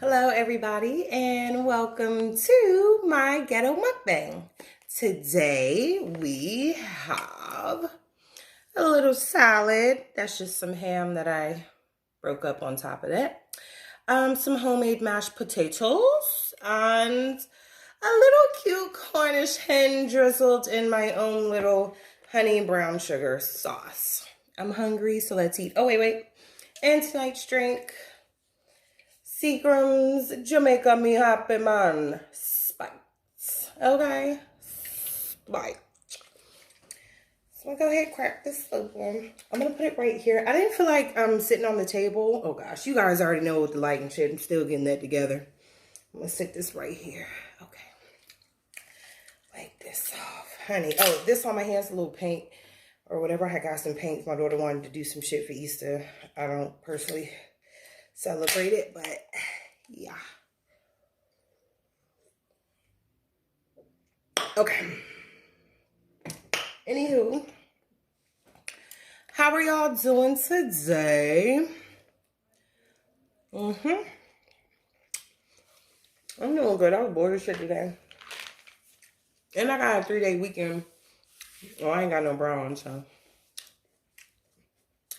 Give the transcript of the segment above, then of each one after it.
Hello everybody and welcome to my Ghetto Mukbang. Today we have a little salad. That's just some ham that I broke up on top of that. Some homemade mashed potatoes and a little cute Cornish hen drizzled in my own little honey brown sugar sauce. I'm hungry, so let's eat. Oh, wait. And tonight's drink, Seagram's Jamaica Me Happy Man Spice. Okay? Spice. So I'm gonna go ahead and crack this open. I'm gonna put it right here. I didn't feel like sitting on the table. Oh gosh, you guys already know with the light and shit. I'm still getting that together. I'm gonna sit this right here. Okay. Wipe this off. Honey. Oh, this on my hands, a little paint or whatever. I got some paint. My daughter wanted to do some shit for Easter. I don't personally celebrate it, but yeah. Okay. Anywho, how are y'all doing today? I'm doing good. I was bored as shit today. And I got a 3-day weekend. Well, I ain't got no bra on, so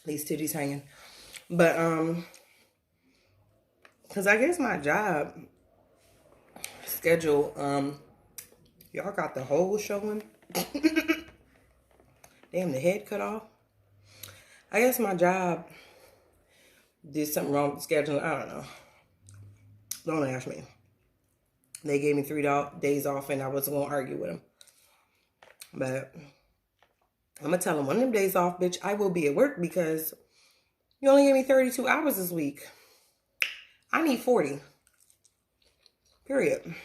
these titties hanging. But because I guess my job schedule, y'all got the hole showing. Damn, the head cut off. I guess my job did something wrong with the scheduling. I don't know. Don't ask me. They gave me 3 days off, and I wasn't going to argue with them. But I'm going to tell them, one of them days off, bitch, I will be at work because you only gave me 32 hours this week. I need 40. Period.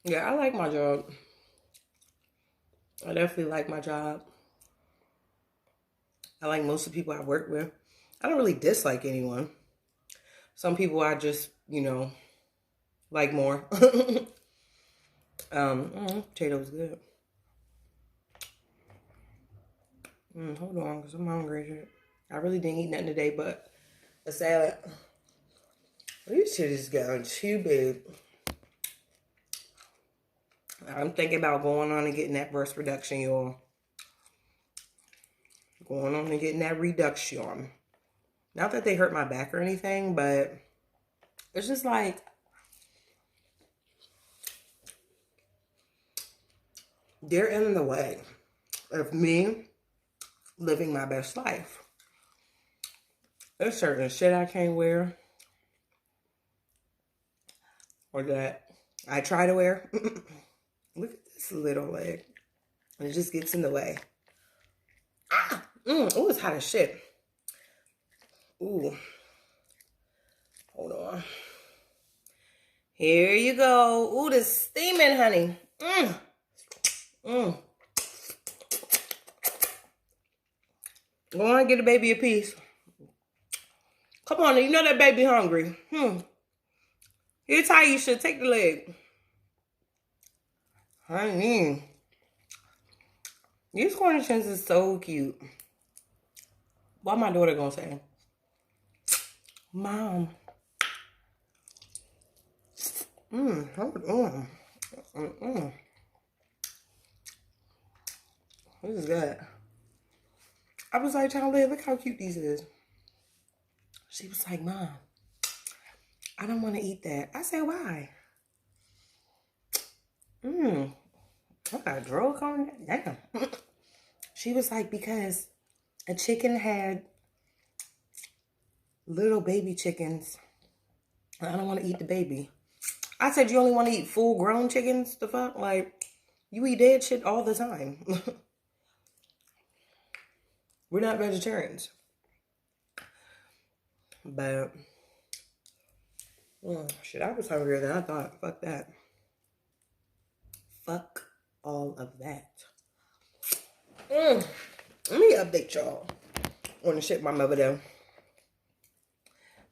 Yeah, I like my job. I definitely like my job. I like most of the people I work with. I don't really dislike anyone. Some people I just, like more. Potatoes good. Hold on, because I'm hungry. I really didn't eat nothing today but a salad. These shit is getting too big. I'm thinking about going on and getting that breast reduction, y'all. Going on and getting that reduction. Not that they hurt my back or anything, but it's just like, they're in the way of me living my best life. There's certain shit I can't wear, or that I try to wear. Look at this little leg. It just gets in the way. Oh, it's hot as shit. Ooh. Hold on. Here you go. Ooh, this steaming, honey. Go on and get the baby a piece. Come on, you know that baby hungry. Here's how you should take the leg. Honey. These Cornish hens is so cute. What my daughter gonna say? Mom. Hold on. This is good. I was like, Charlie, look how cute these is. She was like, Mom, I don't want to eat that. I said, why? I got drug on it. Damn. She was like, because a chicken had little baby chickens. And I don't want to eat the baby. I said, you only want to eat full grown chickens? The fuck? Like, you eat dead shit all the time. We're not vegetarians. But, shit, I was hungrier than I thought. Fuck that. Fuck all of that. Let me update y'all on the shit my mother done.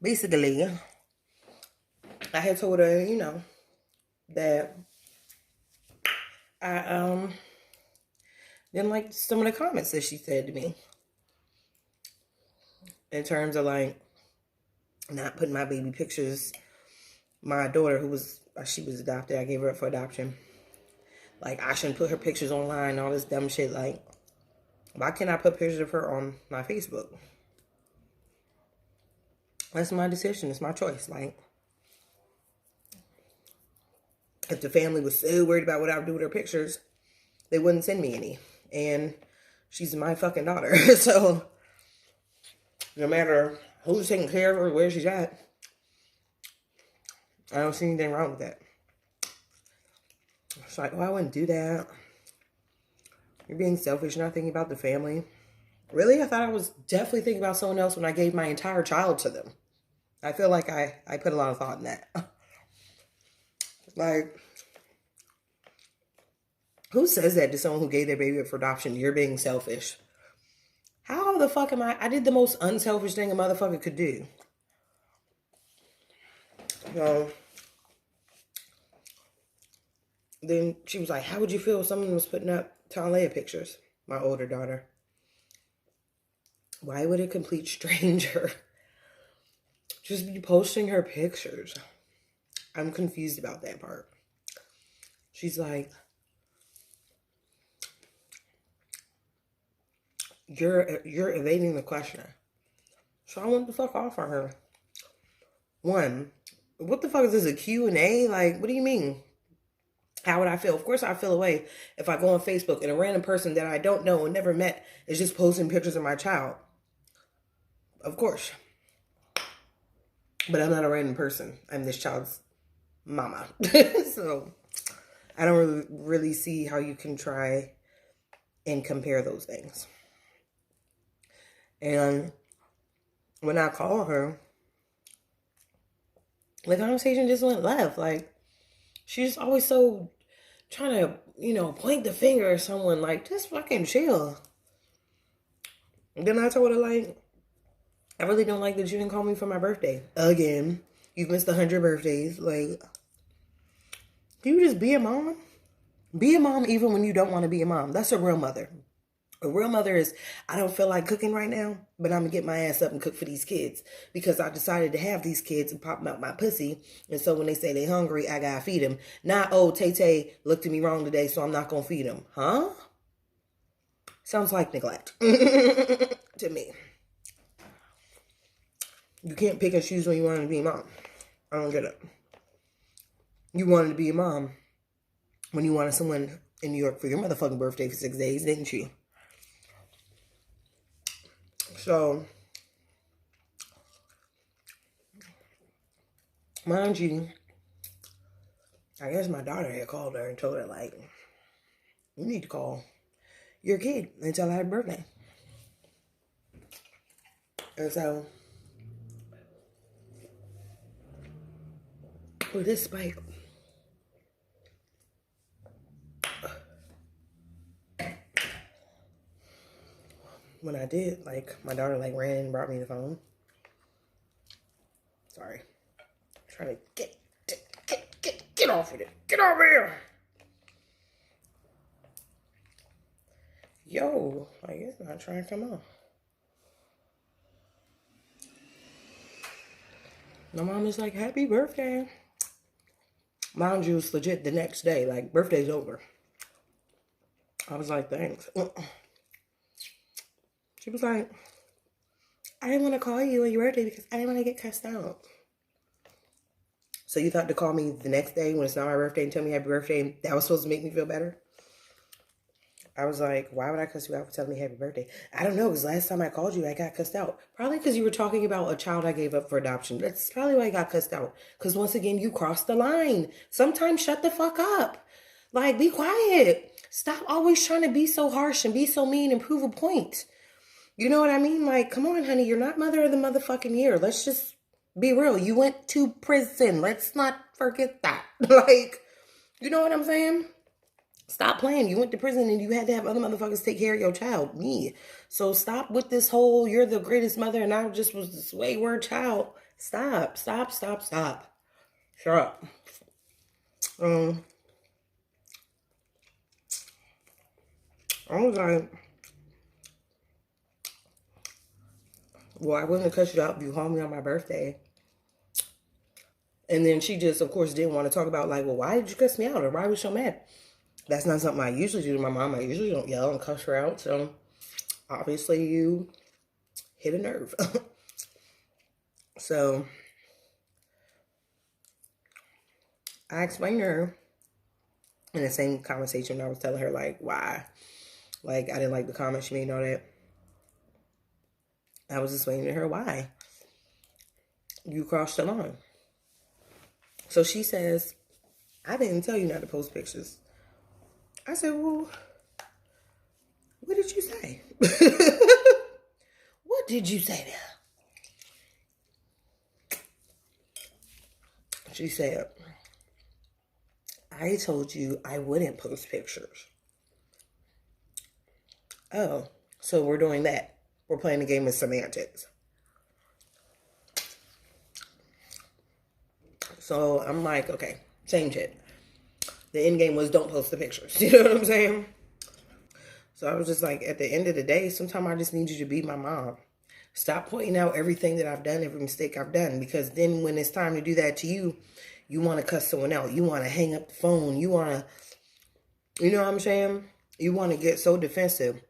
Basically, I had told her, that I didn't like some of the comments that she said to me. in terms of like not putting my baby pictures. My daughter, she was adopted, I gave her up for adoption. Like, I shouldn't put her pictures online, all this dumb shit. Like, why can't I put pictures of her on my Facebook? That's my decision. It's my choice. Like, if the family was so worried about what I would do with her pictures, they wouldn't send me any. And she's my fucking daughter. So, no matter who's taking care of her, where she's at, I don't see anything wrong with that. It's like, oh, I wouldn't do that. You're being selfish, not thinking about the family. Really? I thought I was definitely thinking about someone else when I gave my entire child to them. I feel like I put a lot of thought in that. Like, who says that to someone who gave their baby up for adoption? You're being selfish. How the fuck am I? I did the most unselfish thing a motherfucker could do. So, then she was like, how would you feel if someone was putting up Talia pictures? My older daughter. Why would a complete stranger just be posting her pictures? I'm confused about that part. She's like, you're evading the question. So I want the fuck off on her. One, what the fuck is this, a Q&A? Like, what do you mean? How would I feel? Of course I feel away if I go on Facebook and a random person that I don't know and never met is just posting pictures of my child. Of course. But I'm not a random person. I'm this child's mama. So I don't really see how you can try and compare those things. And when I call her, the conversation just went left. Like, she's always so trying to, point the finger at someone. Like, just fucking chill. And then I told her, like, I really don't like that you didn't call me for my birthday. Again, you've missed 100 birthdays. Like, can you just be a mom? Be a mom even when you don't want to be a mom. That's a real mother. A real mother is, I don't feel like cooking right now, but I'm going to get my ass up and cook for these kids because I decided to have these kids and pop them out my pussy. And so when they say they're hungry, I got to feed them. Not, oh, Tay looked at me wrong today, so I'm not going to feed them. Huh? Sounds like neglect to me. You can't pick and choose when you want to be a mom. I don't get it. You wanted to be a mom when you wanted someone in New York for your motherfucking birthday for 6 days, didn't you? So, mind you, I guess my daughter had called her and told her, like, you need to call your kid and tell her happy birthday. And so, with this spike, when I did, like, my daughter, like, ran and brought me the phone. Sorry. I'm trying to get off of it. Get over here. Yo, like, it's not trying to come off. My mom is like, happy birthday. Mind you, it's legit the next day. Like, birthday's over. I was like, thanks. She was like, I didn't want to call you on your birthday because I didn't want to get cussed out. So you thought to call me the next day when it's not my birthday and tell me happy birthday, and that was supposed to make me feel better? I was like, why would I cuss you out for telling me happy birthday? I don't know, because last time I called you, I got cussed out. Probably because you were talking about a child I gave up for adoption. That's probably why I got cussed out. Because once again, you crossed the line. Sometimes shut the fuck up. Like, be quiet. Stop always trying to be so harsh and be so mean and prove a point. You know what I mean? Like, come on, honey, you're not mother of the motherfucking year. Let's just be real. You went to prison. Let's not forget that. Like, you know what I'm saying? Stop playing. You went to prison and you had to have other motherfuckers take care of your child. Me. So stop with this whole, you're the greatest mother and I just was this wayward child. Stop. Shut up. I was like, well, I wouldn't have cut you out if you called me on my birthday. And then she just, of course, didn't want to talk about, like, well, why did you cuss me out? Or why was you so mad? That's not something I usually do to my mom. I usually don't yell and cuss her out. So, obviously, you hit a nerve. So, I explained to her in the same conversation. I was telling her, like, why. Like, I didn't like the comment she made and all that. I was explaining to her why you crossed the line. So she says, I didn't tell you not to post pictures. I said, well, what did you say? What did you say there? She said, I told you I wouldn't post pictures. Oh, so we're doing that. We're playing a game of semantics. So I'm like, okay, same shit. The end game was don't post the pictures. You know what I'm saying? So I was just like, at the end of the day, sometimes I just need you to be my mom. Stop pointing out everything that I've done, every mistake I've done. Because then when it's time to do that to you, you want to cuss someone out. You want to hang up the phone. You want to, you know what I'm saying? You want to get so defensive.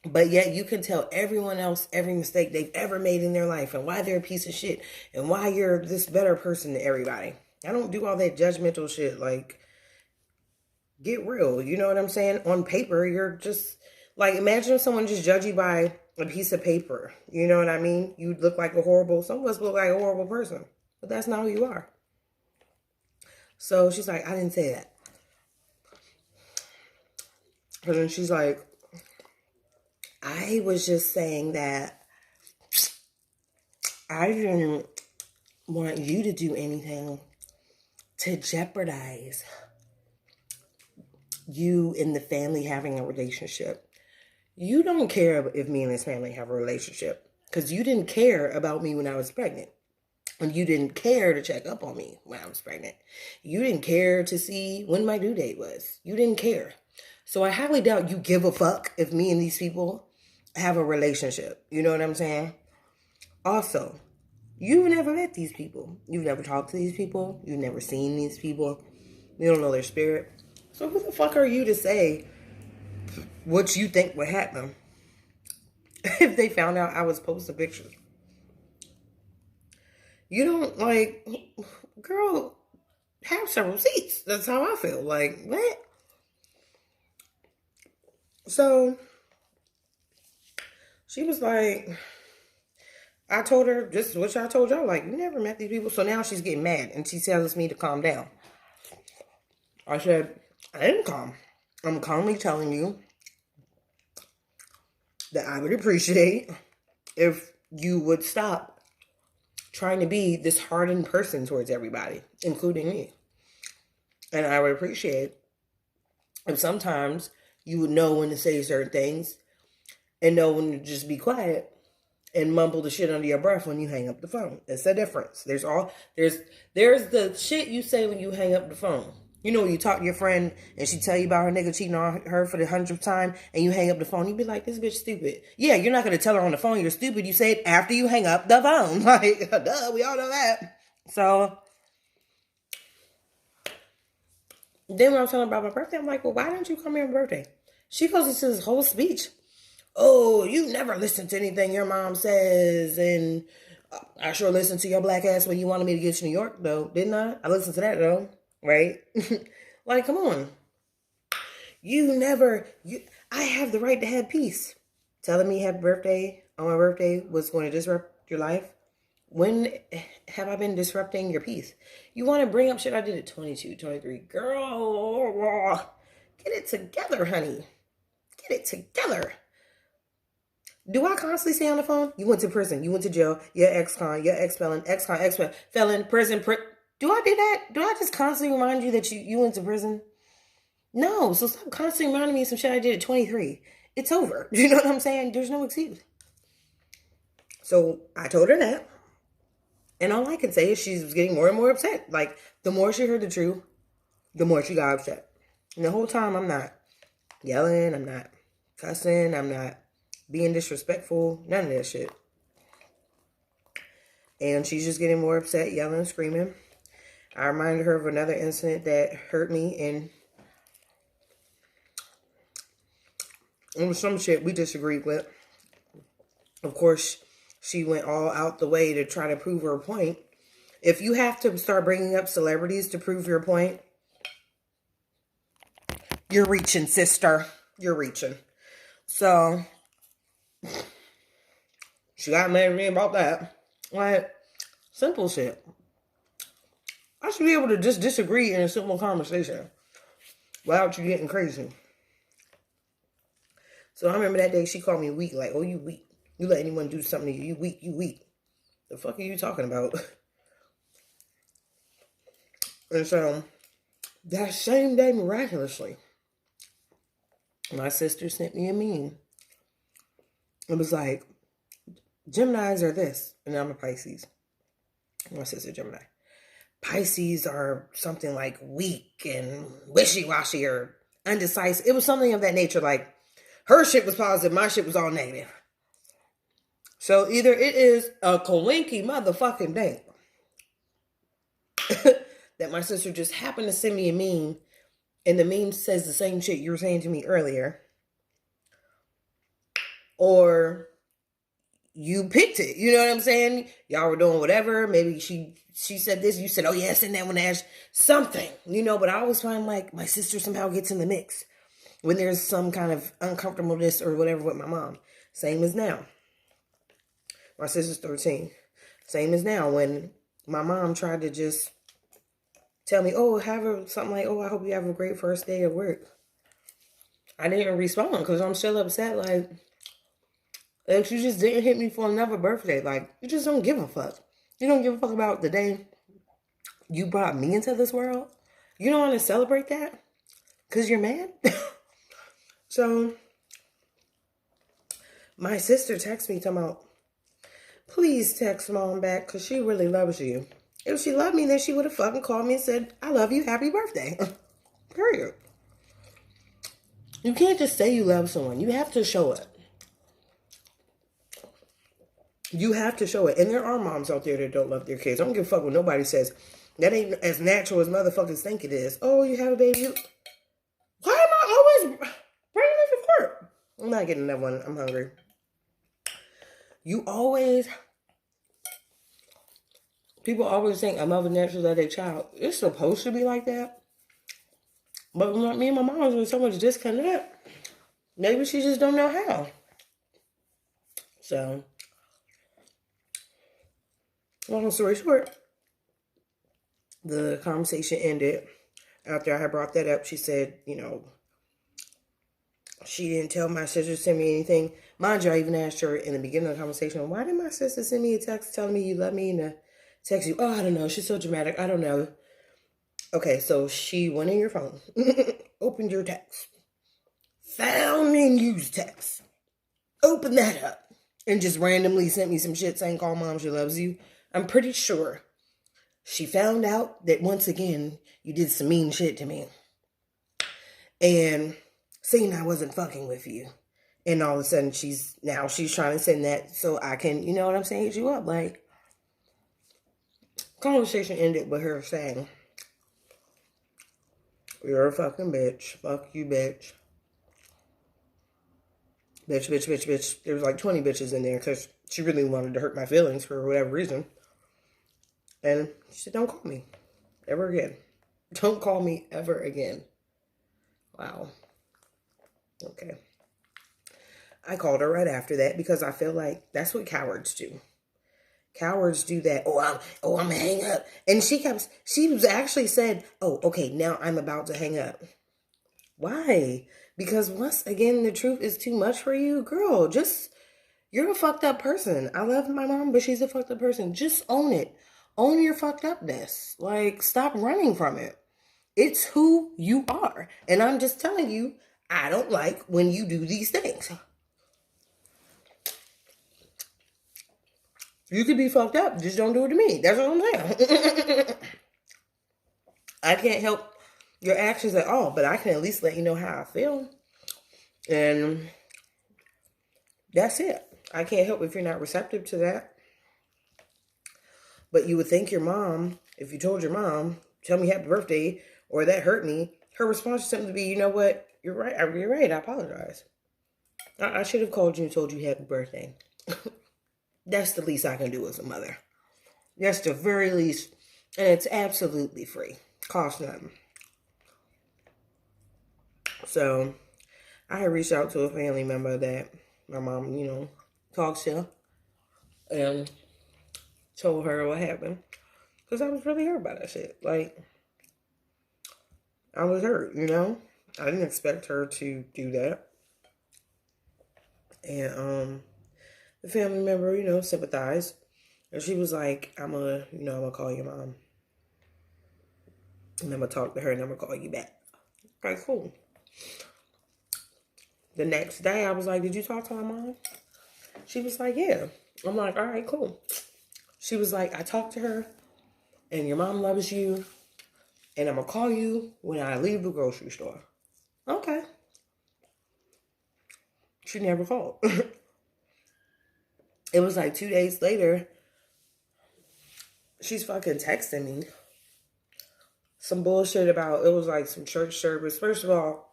But yet you can tell everyone else every mistake they've ever made in their life and why they're a piece of shit and why you're this better person than everybody. I don't do all that judgmental shit. Like, get real. You know what I'm saying? On paper, you're just, like, imagine if someone just judged you by a piece of paper. You know what I mean? You look like a horrible, some of us look like a horrible person. But that's not who you are. So she's like, I didn't say that. And then she's like, I was just saying that I didn't want you to do anything to jeopardize you and the family having a relationship. You don't care if me and his family have a relationship because you didn't care about me when I was pregnant. And you didn't care to check up on me when I was pregnant. You didn't care to see when my due date was. You didn't care. So I highly doubt you give a fuck if me and these people have a relationship. You know what I'm saying? Also, you've never met these people. You've never talked to these people. You've never seen these people. You don't know their spirit. So who the fuck are you to say what you think would happen if they found out I was posting pictures? You don't, like, girl, have several seats. That's how I feel. Like, what? So she was like, I told her just what I told y'all. Like, you never met these people. So now she's getting mad. And she tells me to calm down. I said, I didn't calm. I'm calmly telling you that I would appreciate if you would stop trying to be this hardened person towards everybody, including me. And I would appreciate if sometimes you would know when to say certain things and know when to just be quiet and mumble the shit under your breath when you hang up the phone. It's a difference. There's the shit you say when you hang up the phone. You know, when you talk to your friend and she tell you about her nigga cheating on her for the 100th time and you hang up the phone, you be like, this bitch stupid. Yeah, you're not going to tell her on the phone you're stupid. You say it after you hang up the phone. Like, duh, we all know that. So then when I was telling her about my birthday, I'm like, well, why didn't you come here on my birthday? She goes into this whole speech. Oh, you never listen to anything your mom says. And I sure listened to your black ass when you wanted me to get to New York, though. Didn't I? I listened to that, though. Right? Like, come on. I have the right to have peace. Telling me happy birthday on my birthday was going to disrupt your life. When have I been disrupting your peace? You want to bring up shit I did at 22, 23. Girl, get it together, honey. Get it together. Do I constantly say on the phone, you went to prison, you went to jail, you're ex-con, you're ex-felon, ex-con, ex-felon, prison. Do I do that? Do I just constantly remind you that you went to prison? No, so stop constantly reminding me of some shit I did at 23. It's over. You know what I'm saying? There's no excuse. So I told her that. And all I can say is she was getting more and more upset. Like, the more she heard the truth, the more she got upset. And the whole time, I'm not yelling, I'm not cussing, I'm not being disrespectful, none of that shit. And she's just getting more upset, yelling and screaming. I reminded her of another incident that hurt me, and it was some shit we disagreed with. Of course, she went all out the way to try to prove her point. If you have to start bringing up celebrities to prove your point, you're reaching, sister. You're reaching. So, she got mad at me about that. Like, simple shit. I should be able to just disagree in a simple conversation without you getting crazy. So I remember that day she called me weak. Like, oh, you weak. You let anyone do something to you. You weak. You weak. The fuck are you talking about? And so that same day, miraculously, my sister sent me a meme. It was like, Geminis are this. And I'm a Pisces. My sister Gemini. Pisces are something like weak and wishy-washy or undecisive. It was something of that nature. Like, her shit was positive, my shit was all negative. So either it is a coinky motherfucking thing that my sister just happened to send me a meme, and the meme says the same shit you were saying to me earlier, or you picked it. You know what I'm saying? Y'all were doing whatever. Maybe she said this. You said, oh, yeah, send that one as something. You know, but I always find like my sister somehow gets in the mix when there's some kind of uncomfortableness or whatever with my mom. Same as now. My sister's 13. Same as now when my mom tried to just tell me, oh, something like, oh, I hope you have a great first day of work. I didn't respond because I'm still upset. Like, if you just didn't hit me for another birthday, like, you just don't give a fuck. You don't give a fuck about the day you brought me into this world. You don't want to celebrate that because you're mad. So, my sister texted me talking about, please text mom back because she really loves you. If she loved me, then she would have fucking called me and said, I love you, happy birthday. Period. You can't just say you love someone. You have to show it. You have to show it. And there are moms out there that don't love their kids. I don't give a fuck what nobody says. That ain't as natural as motherfuckers think it is. Oh, you have a baby. Why am I always bringing this to court? I'm not getting that one. I'm hungry. People always think a mother naturally love their child. It's supposed to be like that. But me and my mom was in so much disconnect. Maybe she just don't know how. So, long story short, the conversation ended. After I had brought that up, she said, you know, she didn't tell my sister to send me anything. Mind you, I even asked her in the beginning of the conversation, why did my sister send me a text telling me you love me and text you? Oh, I don't know. She's so dramatic. I don't know. Okay, so she went in your phone, opened your text, found and used text, opened that up, and just randomly sent me some shit saying, call mom, she loves you. I'm pretty sure she found out that once again, you did some mean shit to me. And saying I wasn't fucking with you. And all of a sudden, she's trying to send that so I can, you know what I'm saying, hit you up. Like, conversation ended with her saying, you're a fucking bitch. Fuck you, bitch. Bitch, bitch, bitch, bitch. There was like 20 bitches in there because she really wanted to hurt my feelings for whatever reason. And she said, don't call me ever again. Don't call me ever again. Wow. Okay. I called her right after that because I feel like that's what cowards do. Cowards do that. I'm gonna hang up. And she was actually said, oh, okay, now I'm about to hang up. Why? Because once again, the truth is too much for you. Girl, you're a fucked up person. I love my mom, but she's a fucked up person. Just own it. Own your fucked upness. Like, stop running from it. It's who you are. And I'm just telling you, I don't like when you do these things. You could be fucked up. Just don't do it to me. That's what I'm saying. I can't help your actions at all, but I can at least let you know how I feel. And that's it. I can't help if you're not receptive to that. But you would think your mom, if you told your mom, tell me happy birthday, or that hurt me, her response is something to be, you know what? You're right. You're right. I apologize. I should have called you and told you happy birthday. That's the least I can do as a mother. That's the very least. And it's absolutely free. Cost nothing. So I had reached out to a family member that my mom, talks to, and told her what happened. Because I was really hurt by that shit. Like, I was hurt, I didn't expect her to do that. And the family member, sympathized. And she was like, I'm gonna call your mom. And I'm gonna talk to her and I'm gonna call you back. Okay, cool. The next day I was like, did you talk to my mom? She was like, yeah. I'm like, all right, cool. She was like, I talked to her and your mom loves you and I'm gonna call you when I leave the grocery store. Okay. She never called. It was like 2 days later, she's fucking texting me some bullshit about, it was like some church service. First of all,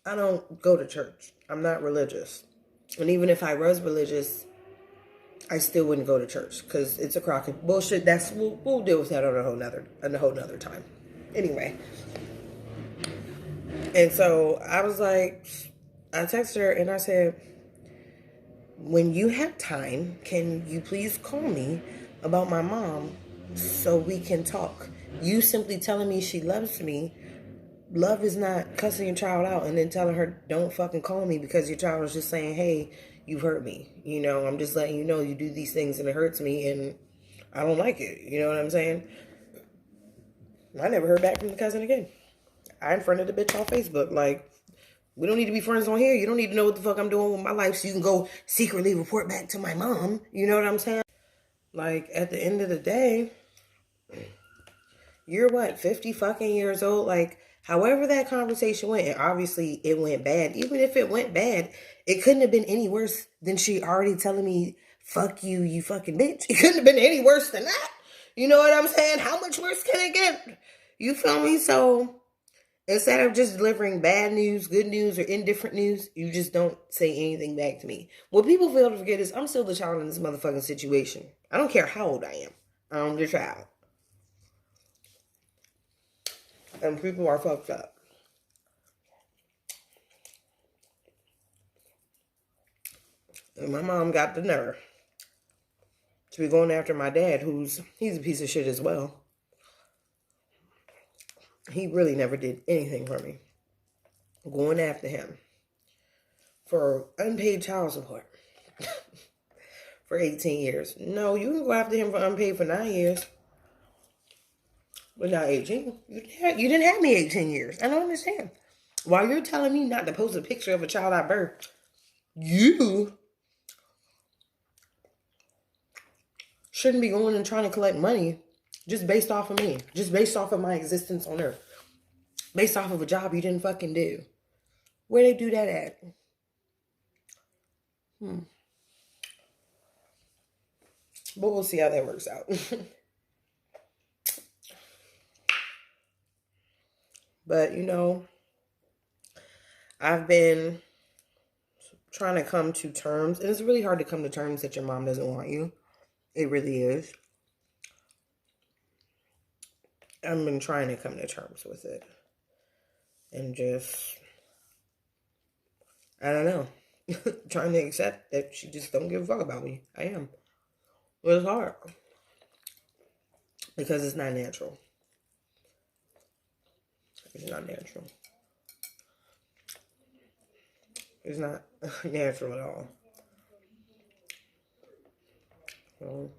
I don't go to church. I'm not religious. And even if I was religious, I still wouldn't go to church because it's a crock of bullshit. We'll deal with that on a whole nother time. Anyway. And so I was like, I texted her and I said, when you have time, can you please call me about my mom so we can talk? You simply telling me she loves me. Love is not cussing your child out and then telling her, don't fucking call me because your child is just saying, hey, you've hurt me. I'm just letting you know you do these things and it hurts me and I don't like it. You know what I'm saying? I never heard back from the cousin again. I unfriended the bitch on Facebook. Like, we don't need to be friends on here. You don't need to know what the fuck I'm doing with my life so you can go secretly report back to my mom. You know what I'm saying? Like, at the end of the day, you're what, 50 fucking years old? Like, however that conversation went, and obviously it went bad. Even if it went bad, it couldn't have been any worse than she already telling me, fuck you, you fucking bitch. It couldn't have been any worse than that. You know what I'm saying? How much worse can it get? You feel me? So instead of just delivering bad news, good news, or indifferent news, you just don't say anything back to me. What people fail to forget is I'm still the child in this motherfucking situation. I don't care how old I am. I'm the child. And people are fucked up. And my mom got the nerve to be going after my dad, he's a piece of shit as well. He really never did anything for me. Going after him for unpaid child support for 18 years. No, you can go after him for unpaid for 9 years. But not 18. You didn't have me 18 years. I don't understand. While you're telling me not to post a picture of a child I birthed, you shouldn't be going and trying to collect money just based off of me. Just based off of my existence on earth. Based off of a job you didn't fucking do. Where they do that at? But we'll see how that works out. But, I've been trying to come to terms. And it's really hard to come to terms that your mom doesn't want you. It really is. I've been trying to come to terms with it. And just, I don't know. Trying to accept that she just don't give a fuck about me. I am. But it's hard. Because it's not natural. It's not natural. It's not natural at all. So,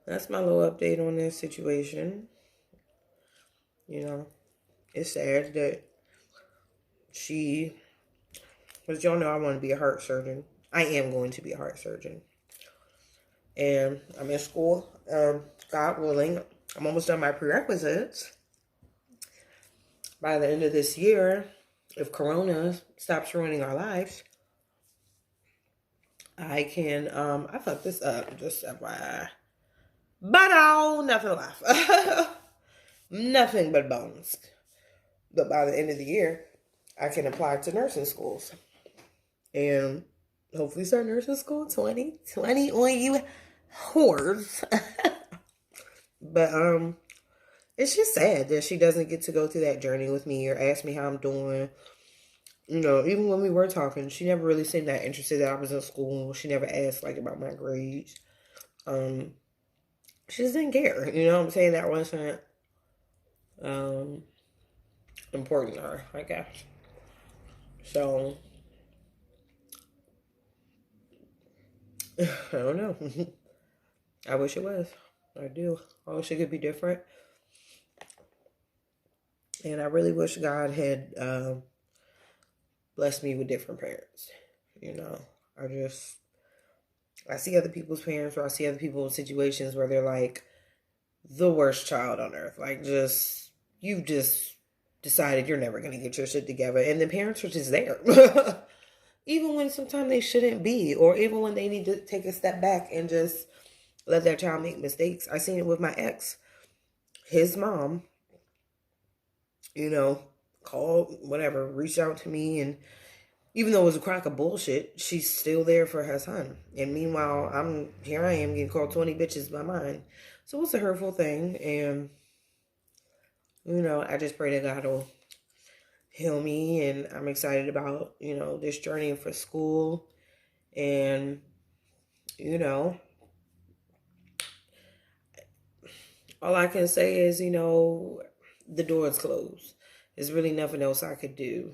that's my little update on this situation. It's sad that because y'all know I want to be a heart surgeon. I am going to be a heart surgeon. And I'm in school. God willing, I'm almost done my prerequisites. By the end of this year, if Corona stops ruining our lives, I can, I fucked this up, just FYI. But oh, nothing left. Nothing but bones. But by the end of the year, I can apply to nursing schools. And hopefully start nursing school 2020 on you whores. But it's just sad that she doesn't get to go through that journey with me or ask me how I'm doing. You know, even when we were talking, she never really seemed that interested that I was in school. She never asked like about my grades. She just didn't care. You know what I'm saying? That wasn't important to her, I guess. So I don't know. I wish it was. I do. I wish it could be different. And I really wish God had blessed me with different parents. You know, I see other people's parents, or I see other people in situations where they're like the worst child on earth. Like, you've just decided you're never going to get your shit together. And the parents are just there. Even when sometimes they shouldn't be, or even when they need to take a step back and just let their child make mistakes. I seen it with my ex. His mom, you know, called, whatever, reached out to me, and even though it was a crock of bullshit, she's still there for her son. And meanwhile, I am getting called 20 bitches by mine. So it's a hurtful thing. And, you know, I just pray that God will heal me. And I'm excited about, you know, this journey for school. And, you know, all I can say is, you know, the door is closed. There's really nothing else I could do.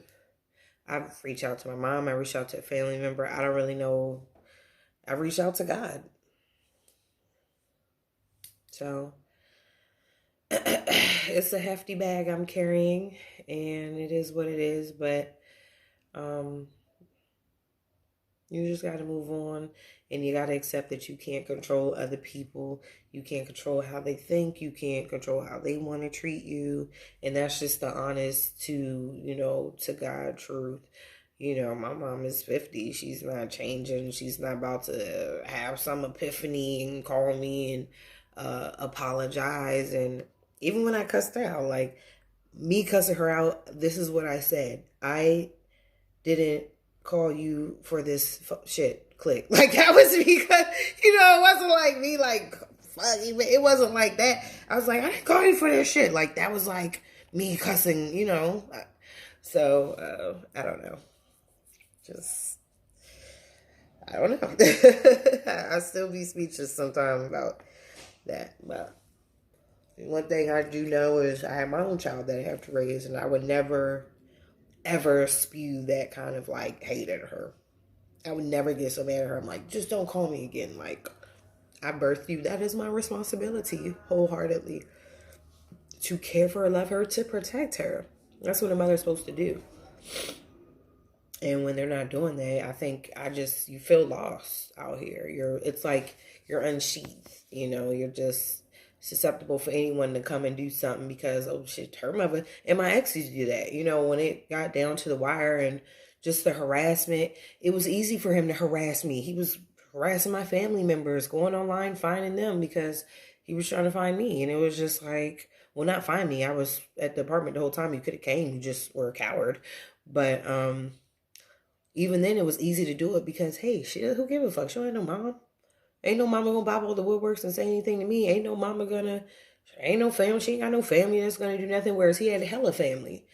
I've reached out to my mom. I reached out to a family member. I don't really know. I've reached out to God. So it's a hefty bag I'm carrying, and it is what it is. But you just got to move on, and you got to accept that you can't control other people. You can't control how they think. You can't control how they want to treat you. And that's just the honest to God truth. You know, my mom is 50. She's not changing. She's not about to have some epiphany and call me and apologize. And even when I cussed her out, like me cussing her out, this is what I said. I didn't call you for this shit, click. Like, that was because, you know, it wasn't like me, like, fuck, it wasn't like that. I was like, I didn't call you for this shit. Like, that was like me cussing, you know. So, I don't know. I don't know. I still be speechless sometimes about that. But one thing I do know is I have my own child that I have to raise, and I would never ever spew that kind of like hate at her. I would never get so mad at her. I'm like, just don't call me again. Like, I birthed you. That is my responsibility wholeheartedly, to care for her, love her, to protect her. That's what a mother's supposed to do. And when they're not doing that, I think you feel lost out here. It's like you're unsheathed, you know, you're just susceptible for anyone to come and do something because, oh shit, her mother. And my ex used to do that, you know, when it got down to the wire and just the harassment, it was easy for him to harass me. He was harassing my family members, going online, finding them because he was trying to find me. And it was just like, well, not find me. I was at the apartment the whole time. You could have came. You just were a coward. But even then, it was easy to do it because, hey, who gives a fuck? She ain't no mama. Ain't no mama gonna bob all the woodworks and say anything to me. Ain't no family. She ain't got no family that's gonna do nothing. Whereas he had a hella family.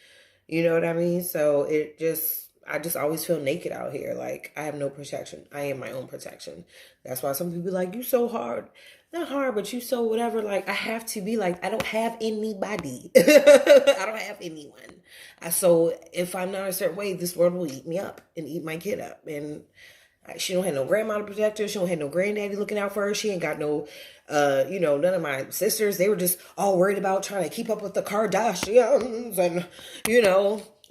You know what I mean? So I just always feel naked out here. Like, I have no protection. I am my own protection. That's why some people be like, you so hard. Not hard, but you so whatever. Like, I have to be like, I don't have anybody. I don't have anyone. So if I'm not a certain way, this world will eat me up and eat my kid up. And she don't have no grandma to protect her. She don't have no granddaddy looking out for her. She ain't got no, none of my sisters. They were just all worried about trying to keep up with the Kardashians and,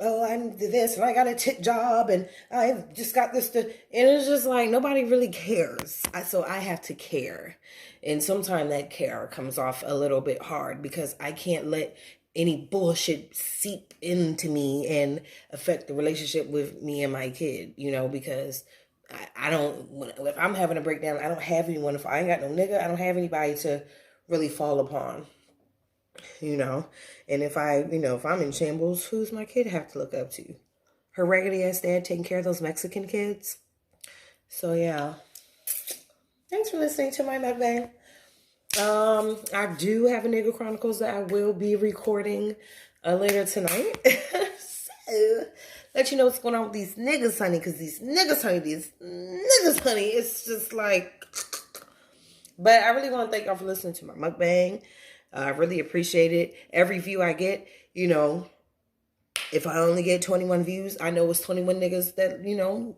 oh, I did this and I got a tit job and I just got this. And it's just like, nobody really cares. So I have to care. And sometimes that care comes off a little bit hard because I can't let any bullshit seep into me and affect the relationship with me and my kid, because I don't, if I'm having a breakdown, I don't have anyone. If I ain't got no nigga, I don't have anybody to really fall upon, you know. And if if I'm in shambles, who's my kid have to look up to? Her raggedy ass dad taking care of those Mexican kids. So yeah. Thanks for listening to my mukbang. I do have a Nigga Chronicles that I will be recording later tonight. So, let you know what's going on with these niggas, honey. Because these niggas, honey, it's just like... But I really want to thank y'all for listening to my mukbang. I really appreciate it. Every view I get, if I only get 21 views, I know it's 21 niggas that,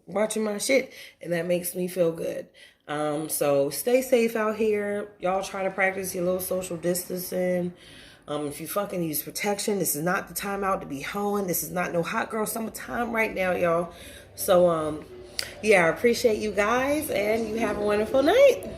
watching my shit. And that makes me feel good. So stay safe out here. Y'all try to practice your little social distancing. If you fucking use protection, this is not the time out to be hoeing. This is not no hot girl summertime right now, y'all. So, yeah, I appreciate you guys, and you have a wonderful night.